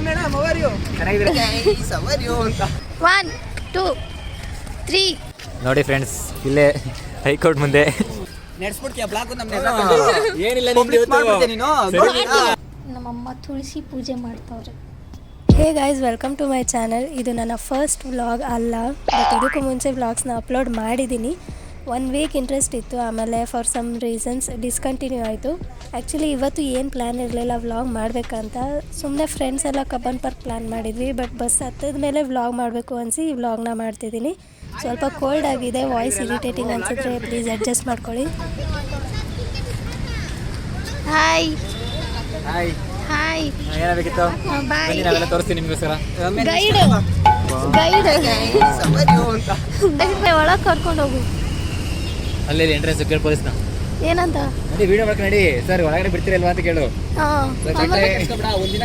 Madam hour you ಚೆನ್ನಾಗಿದ್ದೀರಾ hour you ಅಂತ 1 2 3 ನೋಡಿ ಫ್ರೆಂಡ್ಸ್, ಇಲ್ಲೇ ಹೈಕೋರ್ಟ್ ಮುಂದೆ ನಡೆಸ್ಬಿಡ್ತೀಯ ಬ್ಲಾಗ್ ಏನಿಲ್ಲ ನಮ್ಮಮ್ಮ ತುಳಸಿ ಪೂಜೆ ಮಾಡ್ತಾವ್ರೆ. Hey guys, welcome to my channel. ಇದು ನನ್ನ ಫಸ್ಟ್ ವ್ಲಾಗ್ ಅಲ್ಲ, ಬಟ್ ಇದಕ್ಕೂ ಮುಂಚೆ ವ್ಲಾಗ್ಸ್ನ ಅಪ್ಲೋಡ್ ಮಾಡಿದ್ದೀನಿ. 1 ವೀಕ್ ಇಂಟ್ರೆಸ್ಟ್ ಇತ್ತು, ಆಮೇಲೆ ಫಾರ್ ಸಮ್ ರೀಸನ್ಸ್ ಡಿಸ್ಕಂಟಿನ್ಯೂ ಆಯಿತು. ಆ್ಯಕ್ಚುಲಿ ಇವತ್ತು ಏನು ಪ್ಲ್ಯಾನ್ ಇರಲಿಲ್ಲ ವ್ಲಾಗ್ ಮಾಡಬೇಕಂತ. ಸುಮ್ಮನೆ ಫ್ರೆಂಡ್ಸ್ ಎಲ್ಲ ಕಬ್ಬನ್ ಪಾರ್ಕ್ ಪ್ಲ್ಯಾನ್ ಮಾಡಿದ್ವಿ, ಬಟ್ ಬಸ್ ಹತ್ತದ ಮೇಲೆ ವ್ಲಾಗ್ ಮಾಡಬೇಕು ಅನಿಸಿ ಈ ವ್ಲಾಗ್ನ ಮಾಡ್ತಿದ್ದೀನಿ. ಸ್ವಲ್ಪ ಕೋಲ್ಡ್ ಆಗಿದೆ, ವಾಯ್ಸ್ ಇರಿಟೇಟಿಂಗ್ ಅನಿಸಿದ್ರೆ ಪ್ಲೀಸ್ ಅಡ್ಜಸ್ಟ್ ಮಾಡ್ಕೊಳ್ಳಿ. ಹಾಯ್ ಹಾಯ್ ಹಾಯ್, ಏನಾಗಬೇಕಿತ್ತು? ಬಾಯ್. ನಾವೆಲ್ಲ ತೋರಿಸ್ತೀನಿ ನಿಮಗೋಸ್ಕರ. ಗೈಡ್ ಒಳಗೆ ಕರ್ಕೊಂಡು ಹೋಗು. ಅಲ್ಲಿ ಎಂಟ್ರೆನ್ಸ್ ಕೇಳಿ ಪೊಲೀಸ್ನ ಏನಂತ ನಡಿ, ವಿಡಿಯೋ ಮಾಡ್ಕೊಂಡು ನಡಿ. ಸರ್ ಒಳಗಡೆ ಬಿಡ್ತೀರಲ್ವಾ ಅಂತ ಕೇಳು.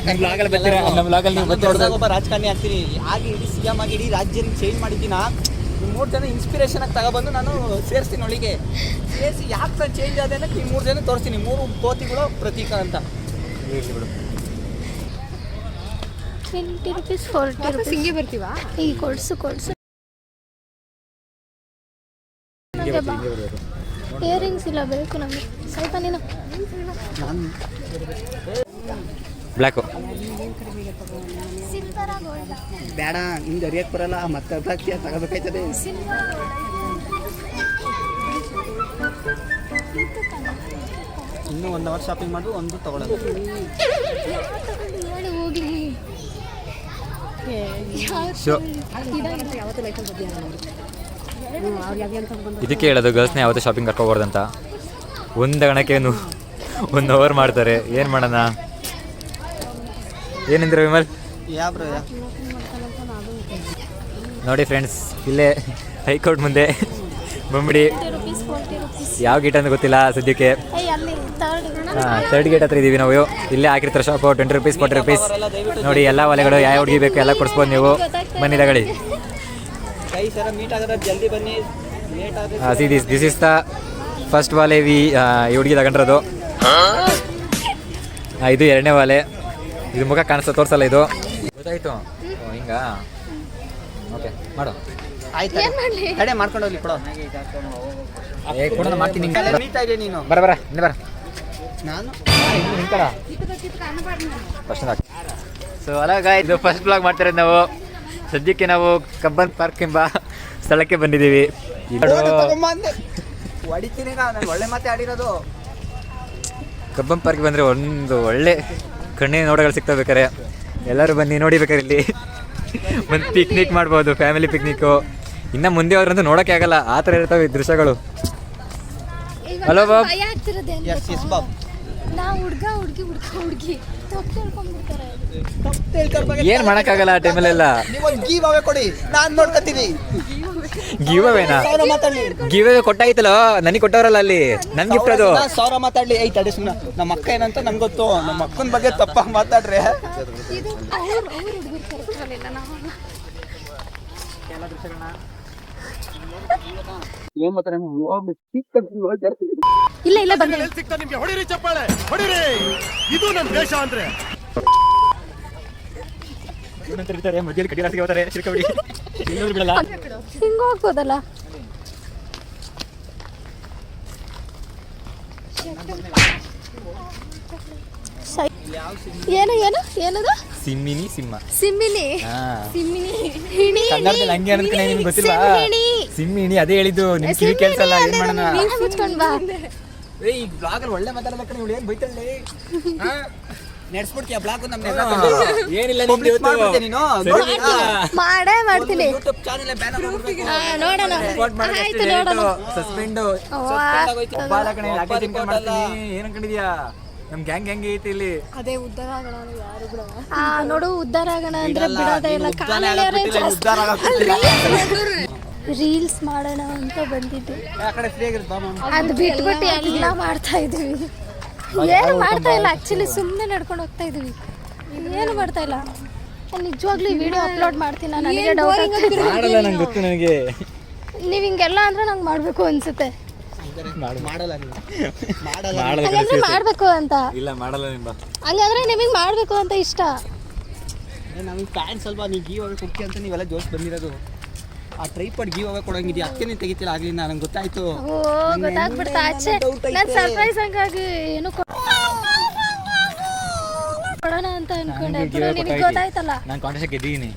ನಮ್ಮ ಬ್ಲಾಗಲ್ಲಿ ಬರ್ತೀರಾ? ನಮ್ಮ ಬ್ಲಾಗಲ್ಲಿ ನೀವು ಬರ್ತೀರಾ? ಒಬ್ಬ ರಾಜಕಾರಣಿ ಆಗ್ತೀನಿ, ಆಗಿ ಇಡೀ CM ಆಗಿ ಇಡೀ ರಾಜ್ಯನ ಚೇಂಜ್ ಮಾಡಿದ್ದೀನ. 3 ಜನ ಇನ್ಸ್ಪಿರೇಷನ್ ಆಗಿ ತಗೊಬಂದು ನಾನು ಸೇರಿಸ್ತೀನಿ ಒಳಗೆ. ಸೇರಿಸಿ ಯಾಕೆ ನಾನು ಚೇಂಜ್ ಆದೆ ಅನ್ನೋಕ್ಕೆ ಈ 3 ಜನ ತೋರಿಸ್ತೀನಿ. 3 ಕೋತಿಗಳು ಪ್ರತೀಕ ಅಂತ. 20 ರೂಪೀಸ್ 40 ರೂಪೀಸ್ ಹಿಂಗೆ ಬರ್ತೀವಾ? ಈ ಕೊಡ್ಸು ಇಯರಿಂಗ್ಸ್ ಇಲ್ಲ, ಬೇಕು ನಮಗೆ ಸ್ವಲ್ಪ. ನೀನು ಬ್ಲ್ಯಾಕು ಬೇಡ, ನಿಮ್ದು ಅರಿಯಕ್ಕೆ ಬರಲ್ಲ, ಮತ್ತೆ ಅದಾಗ್ತೀಯ ತಗೋಬೇಕಾಯ್ತದೆ. ಇನ್ನೂ 1 ಅವರ್ ಶಾಪಿಂಗ್ ಮಾಡಿ ಒಂದು ತಗೊಳ್ಳೋದು. ಹೋಗ್ಲಿ. ಇದಕ್ಕೆ ಹೇಳೋದು ಗರ್ಲ್ಸ್ನ ಯಾವತ್ತೂ ಶಾಪಿಂಗ್ ಕರ್ಕೋಬಾರ್ದಂತ. ಒಂದು ಗಣಕ್ಕೆ 1 ಅವರ್ ಮಾಡ್ತಾರೆ. ಏನು ಮಾಡೋಣ? ಏನಂದ್ರೆ ವಿಮಲ್? ನೋಡಿ ಫ್ರೆಂಡ್ಸ್, ಇಲ್ಲೇ ಹೈಕೋರ್ಟ್ ಮುಂದೆ ಬಂಬಿಡಿ. ಯಾವ ಗೇಟ್ ಅಂತ ಗೊತ್ತಿಲ್ಲ ಸದ್ಯಕ್ಕೆ. ಥರ್ಡ್ ಗೇಟ್ ಹತ್ರ ಇದ್ದೀವಿ ನಾವು. ಇಲ್ಲೇ ಹಾಕಿರ್ತಾರೆ ಶಾಪು. 20 rupees 40 rupees. ನೋಡಿ ಎಲ್ಲ ಒಲೆಗಳು ಯಾವ ಹುಡುಗಿ ಬೇಕು ಎಲ್ಲ ಕೊಡಿಸ್ಬೋದು ನೀವು. ಬನ್ನಿ ತಗೊಳ್ಳಿ. ದಿಸ್ ಇಸ್ ದ ಫಸ್ಟ್ ವಾಲೆ ಈ ಹುಡುಗಿ ತಗೊಂಡಿರೋದು. ಇದು 2ನೇ ವಾಲೆ. ಇದು ಮುಖ ಕಾಣಿಸ್ತಾ ತೋರಿಸಲ್ಲ. ಇದು ಗೊತ್ತಾಯ್ತು ಹಿಂಗ. ಓಕೆ ಮಾಡು. ಆಯ್ತು, ಕಡೆ ಮಾಡ್ಕೊಂಡು ಹೋಗ್ಲಿ. ಕೊಡೋ ಕೊಡೋಣ, ಮಾಡ್ತೀನಿ. ನೀನು ಬರ ಹಿಂದೆ ಬರ. ನಾನು ಸೊ ಅಲ್ಲ ಗಾಯ್, ಇದು ಫಸ್ಟ್ ಬ್ಲಾಗ್ ಮಾಡ್ತಿರೋದು ನಾವು. ಸದ್ಯಕ್ಕೆ ನಾವು ಕಬ್ಬನ್ ಪಾರ್ಕ್ ಎಂಬ ಸ್ಥಳಕ್ಕೆ ಬಂದಿದ್ದೀವಿ. ಹೊಡಿತೀನಿ ನಾನು, ಒಳ್ಳೆ ಮಾತೆ ಆಡಿರೋದು. ಕಬ್ಬನ್ ಪಾರ್ಕ್ ಬಂದರೆ ಒಂದು ಒಳ್ಳೆ ಕಣ್ಣಿನ ನೋಟಗಳು ಸಿಗ್ತವೆ. ಬೇಕಾರೆ ಎಲ್ಲರೂ ಬನ್ನಿ ನೋಡಿ. ಬೇಕಾದ್ರೆ ಇಲ್ಲಿ ಒಂದು ಪಿಕ್ನಿಕ್ ಮಾಡ್ಬೋದು, ಫ್ಯಾಮಿಲಿ ಪಿಕ್ನಿಕ್ಕು. ಇನ್ನು ಮುಂದೆ ಹೋದ್ರಂತೂ ನೋಡೋಕ್ಕೆ ಆಗಲ್ಲ, ಆ ಥರ ಇರ್ತವೆ ದೃಶ್ಯಗಳು. Hello Bob. ಏನು ಮಾಡೋಕ್ಕಾಗಲ್ಲ ಆ ಟೈಮಲ್ಲೆಲ್ಲ. ಕೊಡಿ, ನಾನು ನೋಡ್ಕೊತೀನಿ. ಗಿವ್ ಅವೇನಾ? ಗಿವ್ ಅವೇ ಕೊಟ್ಟಾಯ್ತಲ್ಲ, ನನಗೆ ಕೊಟ್ಟವರಲ್ಲ ಅಲ್ಲಿ. ನನ್ ಗಿಫ್ಟ್ ಅದು. 1000 ಮಾತಾಡ್ಲಿ. ಐ ತಡಿ ಸುಮ್ಮನೆ. ನಮ್ಮ ಅಕ್ಕ ಏನಂತ ನಂಗೆ ಗೊತ್ತು. ನಮ್ಮ ಅಕ್ಕನ ಬಗ್ಗೆ ತಪ್ಪಾಗಿ ಮಾತಾಡ್ರೆ ಇಲ್ಲ ಬಂದೆ. ಹೊಡಿರಿ ಚಪ್ಪಾಳೆ, ಹೊಡಿರಿ. ಇದು ನಮ್ಮ ದೇಶ ಅಂದ್ರೆ. ಮಧ್ಯದಲ್ಲಿ ಕಡಿಲಾಸಿಗೆ ಹೋಗ್ತಾರೆ. ಸಿರ್ಕಬಿಡಿ, ಬಿಡಲ್ಲ. ಹಿಂಗ ಹೋಗ್ಬೋದಲ್ಲ. ಏನದು? ಸಿಮ್ಮಿನಿ ಸಿಂಹ. ಸಿಮ್ಮಿನಿ ಹಂಗೆ ಅನ್ಕೊಂಡೆ. ನಿಮ್ಗೆ ಗೊತ್ತಿಲ್ಲ? ಸಿಮ್ಮಿನಿ ಅದೇ ಹೇಳಿದ್ದು. ನಿಮ್ಗೆ ಕಿವಿ ಕೇಳಿಸಲ್ಲ. ಏನ್ ಮಾಡೋಣ? ಈ ಬ್ಲಾಗ್ ಒಳ್ಳೆ ಮಾತಾಡಬೇಕ. ನೀವು ಏನು ಬೈತಳ್ಳಿ ನಡೆಸ್ಬಿಡ್ತೀಯ ಬ್ಲಾಗ್. ಏನಿಲ್ಲ, ಮಾಡೇ ಮಾಡ್ತೀನಿ. ಯೂಟ್ಯೂಬ್ ಚಾನೆಲ್ ಬ್ಯಾನ್ ನೋಡೋಣ. ಸಸ್ಪೆಂಡ್. ಏನ್ ಅನ್ಕೊಂಡಿದ್ಯಾ? ನಮ್ ಗ್ಯಾಂಗ್ ಹೆಂಗೆ ಐತಿ ಇಲ್ಲಿ? ಅದೇ ಉದ್ಧಾರ ಆಗೋಣ. ನೋಡು, ಉದ್ಧಾರ ಆಗೋಣ ಅಂದ್ರೆ ಬಿಡೋದೇ ಇಲ್ಲ. ರೀಲ್ಸ್ ಮಾಡೋಣ ಅಂತ ಬಂದಿದ್ದು. ಅದು ಬಿಟ್ಬಿಟ್ಟು ಎಲ್ಲ ಮಾಡ್ತಾ ಇದೀವಿ. ಏನು ಮಾಡ್ತಾ ಇಲ್ಲ ಆಕ್ಚುಲಿ, ಸುಮ್ಮನೆ ನಡ್ಕೊಂಡು ಹೋಗ್ತಾ ಇದೀವಿ. ಏನು ಮಾಡ್ತಾ ಇಲ್ಲ. ನಿಜವಾಗ್ಲೂ ವಿಡಿಯೋ ಅಪ್ಲೋಡ್ ಮಾಡ್ತೀನಿ. ನನಗೆ ಡೌಟ್ ಆಗ್ತಿದೆ. ನಂಗೆ ಗೊತ್ತು. ನನಗೆ ನೀವು ಹಿಂಗೆಲ್ಲ ಅಂದ್ರೆ ನಂಗೆ ಮಾಡಬೇಕು ಅನ್ಸುತ್ತೆ. ಮಾಡಲ್ಲ ಮಾಡ್ಬೇಕು ಅಂತ. ಇಲ್ಲ ಮಾಡಲ್ಲ. ಹಂಗಾದ್ರೆ ನಿಮಗೆ ಮಾಡ್ಬೇಕು ಅಂತ ಇಷ್ಟ. ನಮಗೆ ಪ್ಯಾಂಟ್ ಸ್ವಲ್ಪ ನೀವು ಗೀವ್ ಅವೇ ಕೊಡ್ತೀಯ ಅಂತ ನೀವೆಲ್ಲ ಜೋಶ್ ಬಂದಿರೋದು. ಆ ಟ್ರೈಪಾಡ್ ಗೀವ್ ಅವೇ ಕೊಡಂಗಿದ್ಯಾ ಅದಕ್ಕೆ ನೀನು ತೆಗಿತಿಲ್ಲ ಆಗ್ಲಿಂದ ನಂಗೆ ಗೊತ್ತಾಯ್ತು. ಓ ಗೊತ್ತಾಗ್ಬಿಡ್ತಾ ಆಚೆ ನಾನು ಸರ್ಪ್ರೈಸ್ ಹಂಗಾಗಿ ಏನು ಕೊಡೋಣ ಅಂತ ಅನ್ಕೊಂಡೆ. ನಿನಗೆ ಗೊತ್ತಾಯ್ತಲ್ಲ ನಾನು ಕಾಂಟೆಸ್ಟ್ ಗೆದ್ದಿದ್ದೀನಿ.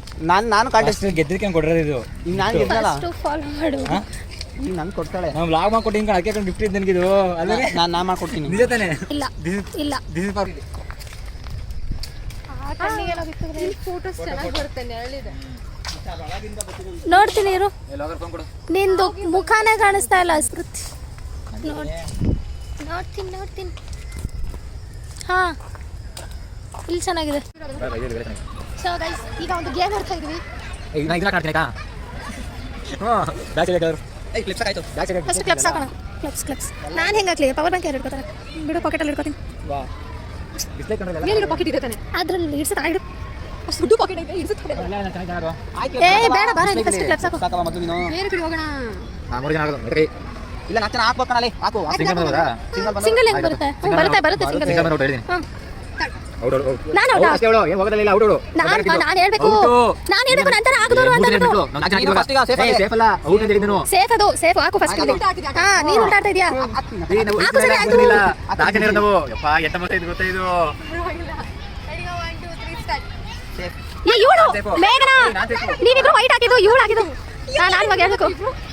ನಾನು ಕಾಂಟೆಸ್ಟ್ ಗೆದ್ದಕ್ಕೆ ಕೊಡೋದು ಇದು. ಈಗ ನಾನು ಗೆದ್ದಲ್ಲ, ಫಸ್ಟ್ ಫಾಲೋ ಮಾಡು. ಈಗ ನಂಗೆ ಕೊಡ್ತಾಳೆ. ನಾವು ಲಾಗ್ ಮಾಡ್ಕೊಟ್ಟು ಅದಕ್ಕೆ ಗಿಫ್ಟ್ ಇದ್ದು ನನಗಿದು ಅಲ್ಲೇ ನಾನು ಮಾಡ್ಕೊಡ್ತೀನಿ. ನಿಜ ತಾನೆ? ಇಲ್ಲ ಇಲ್ಲ ದಿಸ್ ಇಸ್ ಫಾರ್ ಫೋಟೋಸ್ ಚೆನ್ನಾಗಿ ಬರುತ್ತೆ, ನೆರಳಿದೆ. ನೋಡ್ತೀನಿ ಇರು. ಲಾಗರ್ ಫೋನ್ ಕೊಡು. ನಿಂದು ಮುಖಾನೇ ಕಾಣಿಸ್ತಾ ಇಲ್ಲ ಸ್ಮೃತಿ. ನೋಡ್ತೀನಿ ಹಾ ಇಲ್ಲಿ ಚೆನ್ನಾಗಿದೆ. ಸೊ ಗೈಸ್ ಈಗ ಒಂದು ಗೇಮ್ ಆಡ್ತಾ ಇದೀವಿ. ಈಗ ನಾನು ಇದನ್ನ ಕಾಡ್ತೀನಿ ಕಾ. ಬ್ಯಾಚ್ ಲೆಕ್ಕರ್. ಕ್ಲಿಪ್ಸ್ ಆಯ್ತು. ಫಸ್ಟ್ ಕ್ಲಿಪ್ಸ್ ಹಾಕೋಣ. ಕ್ಲಿಪ್ಸ್ ನಾನು ಹೆಂಗೆ ಹಾಕ್ಲಿ? ಪವರ್ ಬ್ಯಾಂಕ್ ಯಾರು ಇಟ್ಕೋತಾರೆ? ಬಿಡು, ಪಾಕೆಟಲ್ಲಿ ಇಟ್ಕೋತೀನಿ. ವಾ ಡಿಸ್ಲೈಕ್ ಅಂದ್ರೆ ಏನಿರೋ ಪಾಕೆಟ್ ಇದೆ ತಾನೆ, ಅದ್ರಲ್ಲಿ ಇಡ್ಸಕ್ಕೆ ಆಗಿಡು. ಅಷ್ಟು ದೊಡ್ಡ ಪಾಕೆಟ್ ಇದೆ, ಇಡ್ಸುತ್ತೆ. ಆಯ್ತು. ಏ ಬೇಡ ಬಾರ, ಫಸ್ಟ್ ಕ್ಲಿಪ್ಸ್ ಹಾಕೋ. ಸಾಕವ ಮೊದಲು ನೀನು. ಬೇರೆ ಕಡೆ ಹೋಗೋಣ. ಮೂರು ಜನ ಆಗೋದು ನಡ್ರಿ. ಇಲ್ಲ ನಾಲ್ಕು ಜನ ಹಾಕ್ಬೇಕಣಲ್ಲಿ ಹಾಕು. ಸಿಂಗಲ್ ಬರೋದಾ? ಸಿಂಗಲ್ ಹೆಂಗ್ ಬರುತ್ತೆ? ಬರುತ್ತೆ ಸಿಂಗಲ್. ಸಿಂಗಲ್ ಔಟ್ ಹೇಳಿದೀನಿ. ಹಾಂ ಔಟ್ ನಾನು ಔಟ್ ಅಷ್ಟೇ ಹೇಳು. ಏನು ಹೋಗೋದಿಲ್ಲ ಔಟ್ ಔಟ್. ನಾನು ಹೇಳ್ಬೇಕು ನಂತರ ಹಾಕಿದವರು ಅಂತ ಸೇಫ್ ಅಲ್ಲ ಔಟ್ ಅಂತ ಹೇಳಿದನು. ಸೇಫ್ ಅದು ಸೇಫ್ ಹಾಕು ಫಸ್ಟ್. ಹಾ ನೀನು ಉಂಟಾಡ್ತಾ ಇದೀಯಾ? ಹಾಕು ಸರಿ ಆಯ್ತು. ನಾಲ್ಕು ಜನ ನಾವು ಯಪ್ಪ ಎಂತ ಮತ್ತೆ ಇದು ಗೊತ್ತಾ ಇದು. ಇವಳು ಮೇಘನಾ, ನೀವಿಬ್ರು ವೈಟ್ ಹಾಕಿದ್ದು, ಇವಳು ಹಾಕಿದ್ದು. ನಾನು ಇವಾಗ ಹೇಳ್ಬೇಕು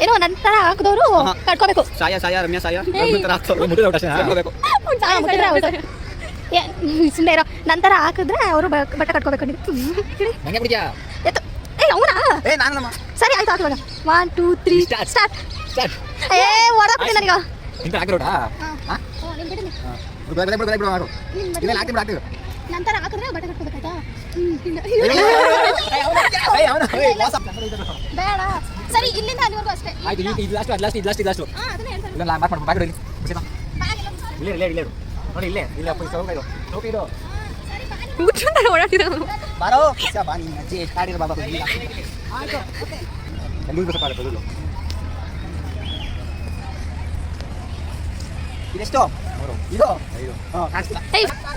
ಏನೋ ನಂತರ ಹಾಕಿದವರು ಕಟ್ಕೋಬೇಕು. ಸಾಯ ರಮ್ಯಾ ಸಾಯ ನಂತರ ಹಾಕ್ತಾರೆ. ಮುಗಿದ ಔಟ್ ಅಷ್ಟೇ. ಸುಮ್ಮನೆ ಇರೋ. ನಂತರ ಹಾಕಿದ್ರೆ ಅವರು ಬಟ್ಟೆ ಕಟ್ಕೋಬೇಕು. ನಂಗೆ ಬಿಡ್ಯಾ ಎತ್ತು. ಏ ಅವನಾ? ಏ ನಾನು ನಮ್ಮ ಸರಿ ಆಯ್ತು ಹಾಕಿ ಇವಾಗ. 1 2 3 ಸ್ಟಾರ್ಟ್. ಏ ಓಡಾಕ್ಬಿಡಿ ನನಗ. ಇಂತ ಹಾಕಿರೋಟಾ? ಹಾ ಬಿಡು ಮಾಡು. ಇಲ್ಲ ಹಾಕಿ ಬಿಡು. ನಂತರ ಹಾಕಿದ್ರೆ ಬಟ್ಟೆ ಕಟ್ಕೋಬೇಕಾಯ್ತಾ? ಬೇಡ ಸರಿ, ಇಲ್ಲಿಂದ ಅಲ್ಲಿವರೆಗೂ ಅಷ್ಟೇ. ಆಯ್ತು ಇದು ಲಾಸ್ಟ್. ಹಾ ಅದನ್ನ ಹೇಳ್ತಾರೆ. ಇಲ್ಲ ಮಾರ್ಕ್ ಮಾಡ್ಬಿಡು. ಬಾಗಿಡು ಇಲ್ಲಿ ಇಲ್ಲೇ ನೋಡಿ ಇಲ್ಲೇ ಇಲ್ಲ ಸೋಫಿ ಇದು ಮುಚ್ಚಿಕೊಂಡು ಓಡಾಡ್ತಿರೋ ಬಾರೋ ಬಾ ನಿನ್ನ ಅಜ್ಜಿ ಎಷ್ಟು ಆಡಿರೋ ಬಾಬಾ ಇಲ್ಲ. ಆಯ್ತು ಎಲ್ಲೂ ಸ್ವಲ್ಪ ಬದಲು ಇದೆಷ್ಟು ಇದು ಹಾಂ ಕಾಣಿಸ್ತಾ.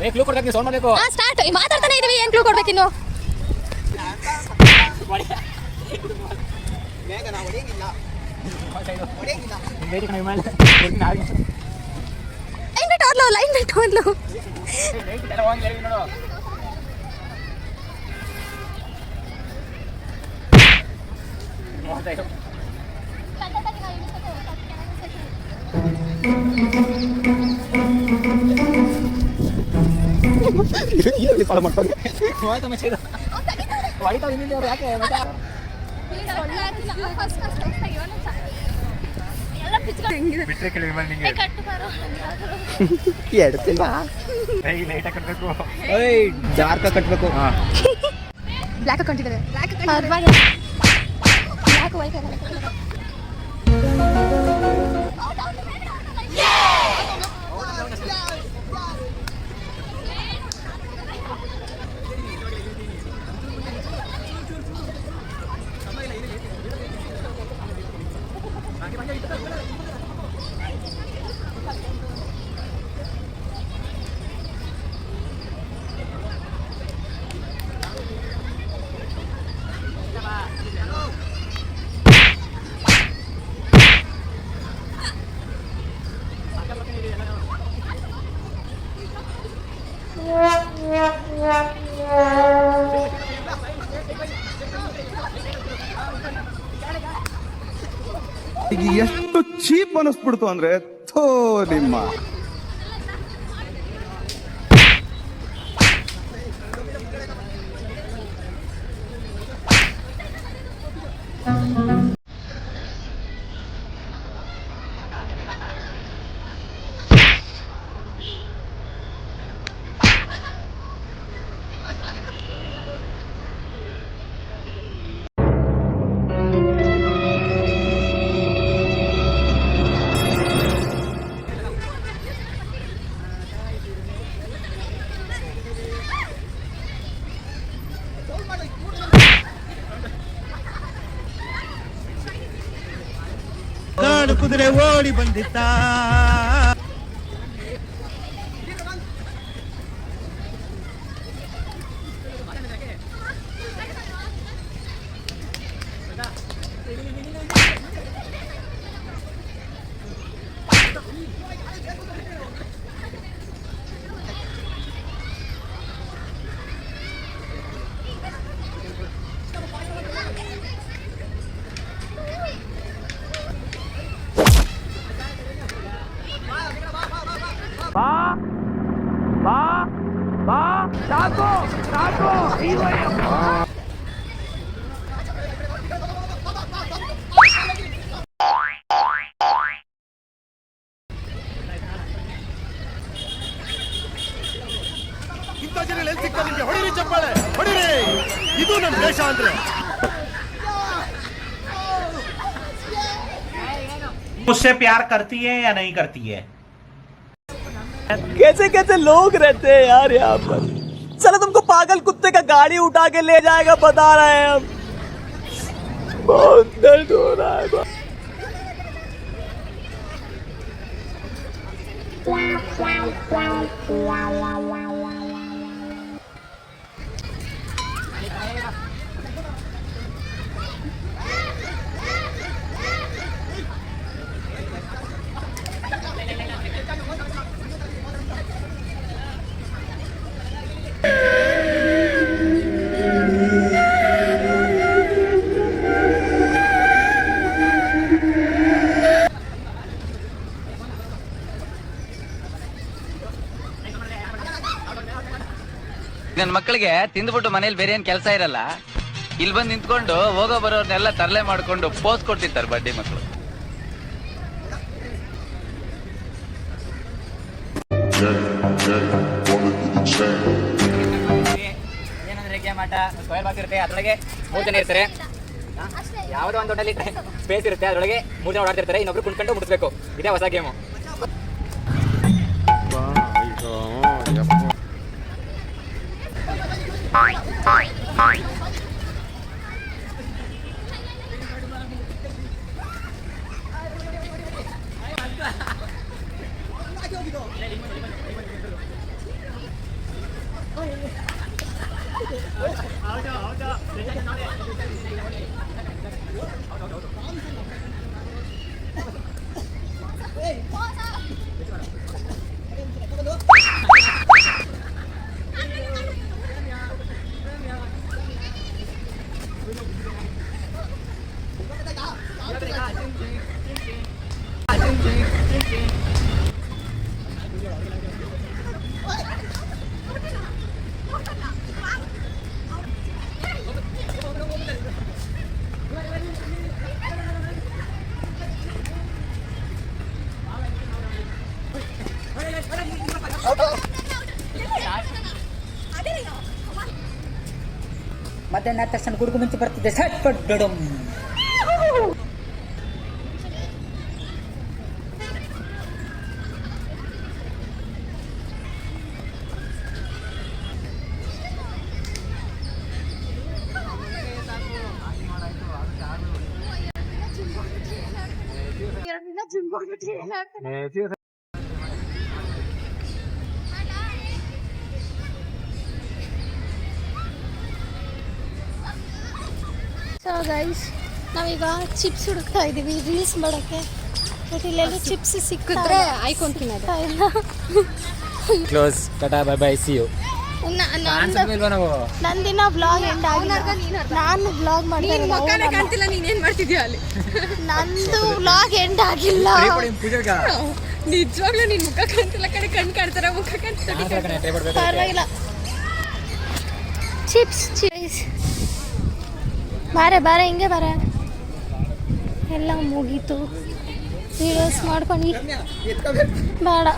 ಏ ಕ್ಲೂ ಕೊಡ್ಬೇಕು, ನೀವು ಸೌಂಡ್ ಮಾಡಬೇಕು. ಹಾ ಸ್ಟಾರ್ಟ್. ಮಾತಾಡ್ತಾನೆ ಇದೀವಿ, ಏನ್ ಕ್ಲೂ ಕೊಡ್ಬೇಕಿನ್ನು? ಬೇಗ ನಾವು ಹೊಡೆಯಂಗಿಲ್ಲ. ಲೈನ್ ಬಿಟ್ಟು ಹೋದ್ಲು. ಬಿಟ್ಟರೆ ಕೆಲವು ವಿಮಾನ ನಿಂಗೆ ಎಡ್ತಿಲ್ಲ. ಲೈಟ್ ಕಟ್ಟಬೇಕು. ಜಾರ್ಕ ಕಟ್ಟಬೇಕು. ಬ್ಲ್ಯಾಕ್ ಅಕೌಂಟ್ ಇದೆ. ಎಷ್ಟು ಚೀಪ್ ಅನಿಸ್ಬಿಡ್ತು ಅಂದ್ರೆ ಥೋ ನಿಮ್ಮ. ಕುದುರೆ ಓಡಿ ಬಂದಿತ್ತ. ಇಂಥ ಜನ ಎಲ್ಲಿ ಸಿಗ್ತಾರೆ ನಿಮ್ಗೆ? ಹೊಡಿರಿ ಚಪ್ಪಾಳೆ, ಹೊಡಿರಿ. ಇದು ನಮ್ಮ ದೇಶ ಅಂದ್ರೆ. मुझसे प्यार करती है या नहीं करती है? कैसे कैसे लोग रहते हैं यार यहाँ पर। चलो तुमको पागल कुत्ते का गाड़ी उठा के ले जाएगा, बता रहे हैं हम। बहुत दर्द हो रहा है। ನನ್ನ ಮಕ್ಕಳಿಗೆ ತಿಂದ್ಬಿಟ್ಟು ಮನೇಲಿ ಬೇರೆ ಏನ್ ಕೆಲಸ ಇರಲ್ಲ, ಇಲ್ಲಿ ಬಂದು ನಿಂತ್ಕೊಂಡು ಹೋಗೋ ಬರೋರ್ನೆಲ್ಲ ತರಲೆ ಮಾಡ್ಕೊಂಡು ಪೋಸ್ ಕೊಡ್ತಿರ್ತಾರೆ ಬಡ್ಡಿ ಮಕ್ಕಳು. ಏನಂದ್ರೆ ಗೇಮ್ ಆಟ, ಸ್ಕ್ವೇರ್ ಬಾಕ್ಸ್ ಇರುತ್ತೆ, ಅದರೊಳಗೆ 3 ಜನ ಇರ್ತಾರೆ. ಯಾವುದೋ ಒಂದು ದೊಡ್ಡಲ್ಲಿ ಸ್ಪೇಸ್ ಇರುತ್ತೆ, ಅದರೊಳಗೆ 3 ಜನ ಓಡಾಡ್ತಿರ್ತಾರೆ, ಇನ್ನೊಬ್ರು ಕುಣ್ಕೊಂಡು ಮುಟ್ಟಿಸ್ಬೇಕು. ಇದೇ ಹೊಸ ಗೇಮು. ಮಧ್ಯಾಹ್ನ ತಕ್ಷಣ ಗುಡುಗು ಮುಂಚೆ ಬರ್ತಿದ್ದೆ ಸಟ್ ಪಡ್ಡಡಂ. ಸೊ ಗೈಸ್, ನಾವೀಗ ಚಿಪ್ಸ್ ಹುಡುಕ್ತಾ ಇದ್ದೀವಿ ರೀಲ್ಸ್ ಮಾಡೋಕ್ಕೆ. ಬಟ್ ಇಲ್ಲೆಲ್ಲ ಚಿಪ್ಸ್ ಸಿಕ್ಕಿದ್ರೆ ಆಯ್ಕೊಂತೀನಿ ಅದು. ಇಲ್ಲ, close, tata, bye bye, see you. ನಂದಿನ ವ್ಲಾಗ್ ಎಂಡ್ ಆಗಿಲ್ಲ. ನಾನು ವ್ಲಾಗ್ ಮಾಡ್ತೀನಿ. ಕಾಣ್ತಿಲ್ಲ, ನೀನೇನ್ ಮಾಡ್ತಿದ್ಯಾ ಅಲ್ಲಿ? ನಂದು ವ್ಲಾಗ್ ಎಂಡ್ ಆಗಿಲ್ಲ. ನಿಜವಾಗ್ಲೂ ನಿನ್ ಮುಖ ಕಾಣ್ತಿಲ್ಲ ಕಡೆ, ಕಣ್ ಕಾಣ್ತಾರ, ಮುಖ ಕಾಣ್ತಾರೆ. ಪರವಾಗಿಲ್ಲ. ಚಿಪ್ಸ್ ಚಿಪ್ಸ್ ಬಾರೆ ಬಾರೆ, ಹಿಂಗೆ ಬಾರೆ. ಎಲ್ಲ ಮುಗೀತು. ವೀಡಿಯೋಸ್ ಮಾಡ್ಕೊಂಡು ಬೇಡ,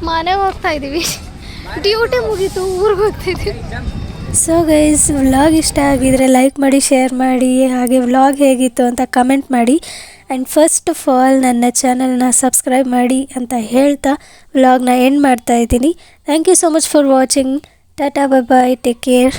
ಮನೆಗೆ ಹೋಗ್ತಾ ಇದ್ದೀವಿ. ಡ್ಯೂಟಿ ಮುಗೀತು, ಊರಿಗೆ ಹೋಗ್ತಿದ್ದೀವಿ. ಸೊ ಗೈಸ್, ವ್ಲಾಗ್ ಇಷ್ಟ ಆಗಿದರೆ ಲೈಕ್ ಮಾಡಿ, ಶೇರ್ ಮಾಡಿ, ಹಾಗೆ ವ್ಲಾಗ್ ಹೇಗಿತ್ತು ಅಂತ ಕಮೆಂಟ್ ಮಾಡಿ. ಆ್ಯಂಡ್ ಫಸ್ಟ್ ಆಫ್ ಆಲ್ ನನ್ನ ಚಾನಲ್ನ ಸಬ್ಸ್ಕ್ರೈಬ್ ಮಾಡಿ ಅಂತ ಹೇಳ್ತಾ ವ್ಲಾಗ್ನ ಎಂಡ್ ಮಾಡ್ತಾ ಇದ್ದೀನಿ. Thank you so much for watching. ಟಾಟಾ, ಬೈ ಬೈ, ಟೇಕ್ ಕೇರ್.